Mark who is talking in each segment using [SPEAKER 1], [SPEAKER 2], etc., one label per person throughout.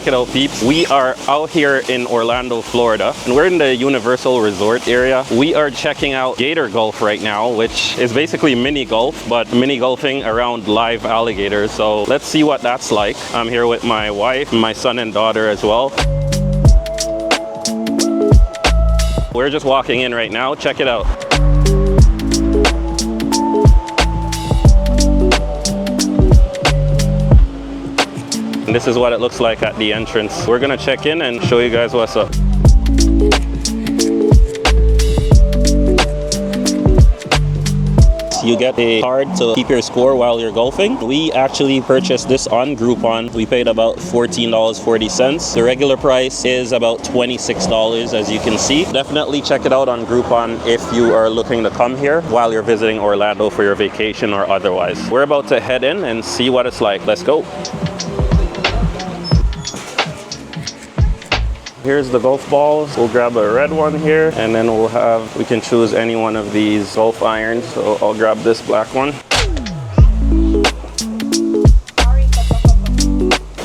[SPEAKER 1] it out, peeps. We are out here in Orlando, Florida, and we're in the Universal Resort area. We are checking out Gator Golf right now, which is basically mini golf, but mini golfing around live alligators. So let's see what that's like. I'm here with my wife, my son and daughter as well. We're just walking in right now. Check it out. And this is what it looks like at the entrance. We're gonna check in and show you guys what's up. You get a card to keep your score while you're golfing. We actually purchased this on Groupon. We paid about $14.40. The regular price is about $26, as you can see. Definitely check it out on Groupon if you are looking to come here while you're visiting Orlando for your vacation or otherwise. We're about to head in and see what it's like. Let's go. Here's the golf balls. We'll grab a red one here, and then we can choose any one of these golf irons. So I'll grab this black one.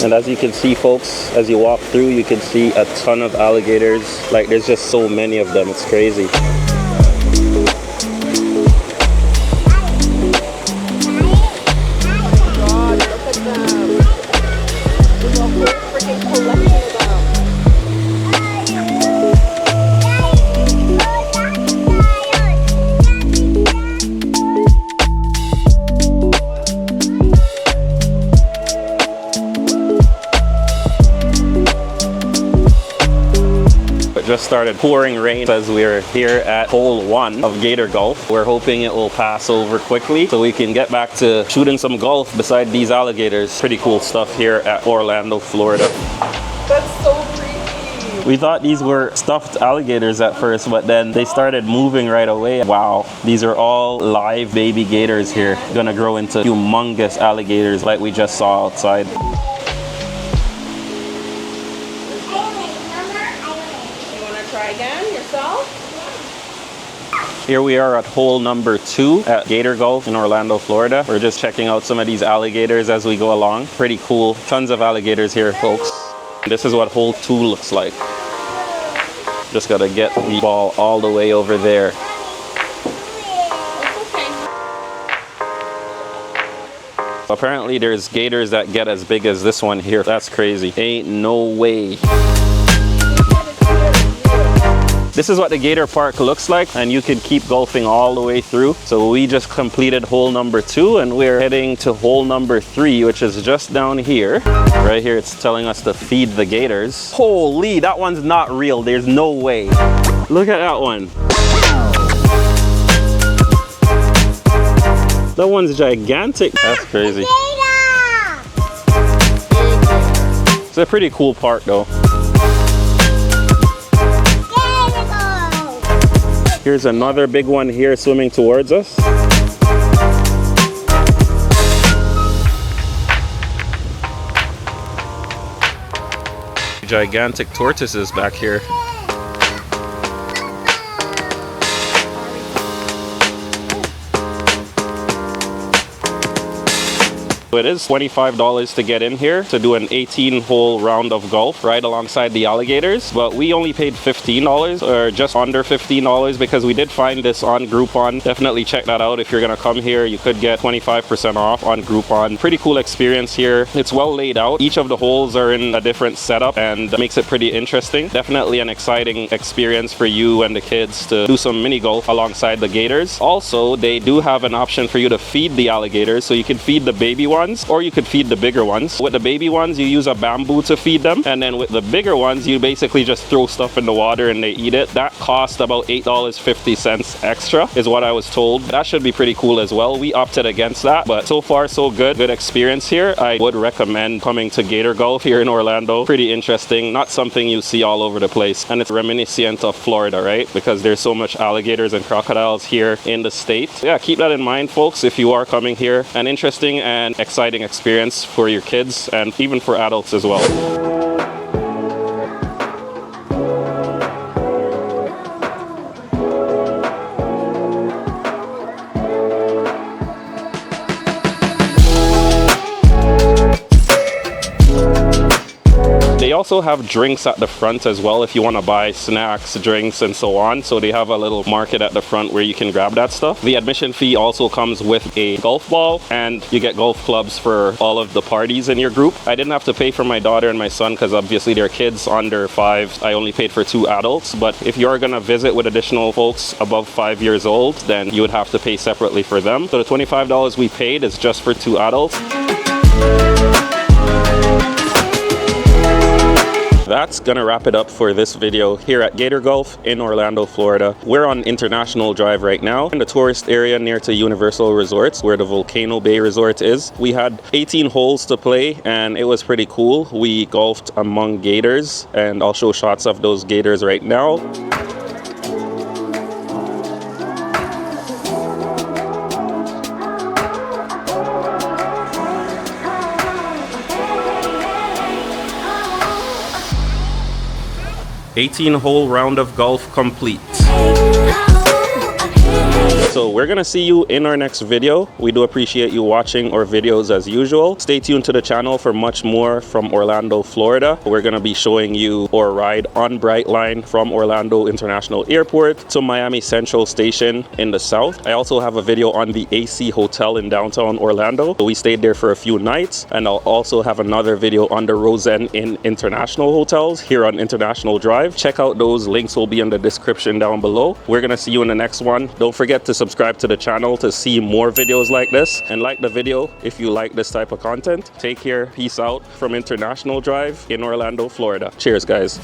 [SPEAKER 1] And as you can see, folks, as you walk through, you can see a ton of alligators. Like, there's just so many of them, it's crazy. Just started pouring rain as we're here at hole 1 of Gator Golf. We're hoping it will pass over quickly so we can get back to shooting some golf beside these alligators. Pretty cool stuff here at Orlando, Florida.
[SPEAKER 2] That's so creepy.
[SPEAKER 1] We thought these were stuffed alligators at first, but then they started moving right away. Wow, these are all live baby gators here. Gonna grow into humongous alligators like we just saw outside. Here we are at hole number 2 at Gator Golf in Orlando, Florida. We're just checking out some of these alligators as we go along. Pretty cool. Tons of alligators here, folks. This is what hole 2 looks like. Just gotta get the ball all the way over there. Apparently there's gators that get as big as this one here. That's crazy. Ain't no way. This is what the Gator Park looks like, and you can keep golfing all the way through. So we just completed hole number 2, and we're heading to hole number 3, which is just down here. Right here, it's telling us to feed the gators. Holy, that one's not real. There's no way. Look at that one. That one's gigantic. That's crazy. It's a pretty cool park, though. Here's another big one here swimming towards us. Gigantic tortoises back here. It is $25 to get in here to do an 18-hole round of golf right alongside the alligators, but we only paid $15 or just under $15 because we did find this on Groupon. Definitely check that out if you're gonna come here. You could get 25% off on Groupon. Pretty cool experience here. It's well laid out. Each of the holes are in a different setup and makes it pretty interesting. Definitely an exciting experience for you and the kids to do some mini golf alongside the gators. Also, they do have an option for you to feed the alligators, so you can feed the baby ones or you could feed the bigger ones. With the baby ones, you use a bamboo to feed them, and then with the bigger ones, you basically just throw stuff in the water and they eat it. That cost about $8.50 extra is what I was told. That should be pretty cool as well. We opted against that, but so far so good. Good experience here. I would recommend coming to Gator Golf here in Orlando. Pretty interesting. Not something you see all over the place, and it's reminiscent of Florida, right? Because there's so much alligators and crocodiles here in the state. Yeah, keep that in mind, folks, if you are coming here. An interesting and exciting experience for your kids and even for adults as well. also have drinks at the front as well if you want to buy snacks, drinks, and so on. So they have a little market at the front where you can grab that stuff. The admission fee also comes with a golf ball, and you get golf clubs for all of the parties in your group. I didn't have to pay for my daughter and my son because obviously they're kids under 5. I only paid for 2 adults, but if you're gonna visit with additional folks above 5 years old, then you would have to pay separately for them. So the $25 we paid is just for 2 adults. That's gonna wrap it up for this video here at Gator Golf in Orlando, Florida. We're on International Drive right now in the tourist area near to Universal Resorts where the Volcano Bay Resort is. We had 18 holes to play and it was pretty cool. We golfed among gators and I'll show shots of those gators right now. "18-hole round of golf complete." So we're gonna see you in our next video. We do appreciate you watching our videos as usual. Stay tuned to the channel for much more from Orlando, Florida. We're gonna be showing you our ride on Brightline from Orlando International Airport to Miami Central Station in the south. I also have a video on the AC Hotel in downtown Orlando. We stayed there for a few nights, and I'll also have another video on the Rosen Inn International Hotels here on International Drive. Check out those. Links will be in the description down below. We're gonna see you in the next one. Don't forget to subscribe to the channel to see more videos like this, and like the video if you like this type of content. Take care. Peace out from International Drive in Orlando, Florida. Cheers, guys.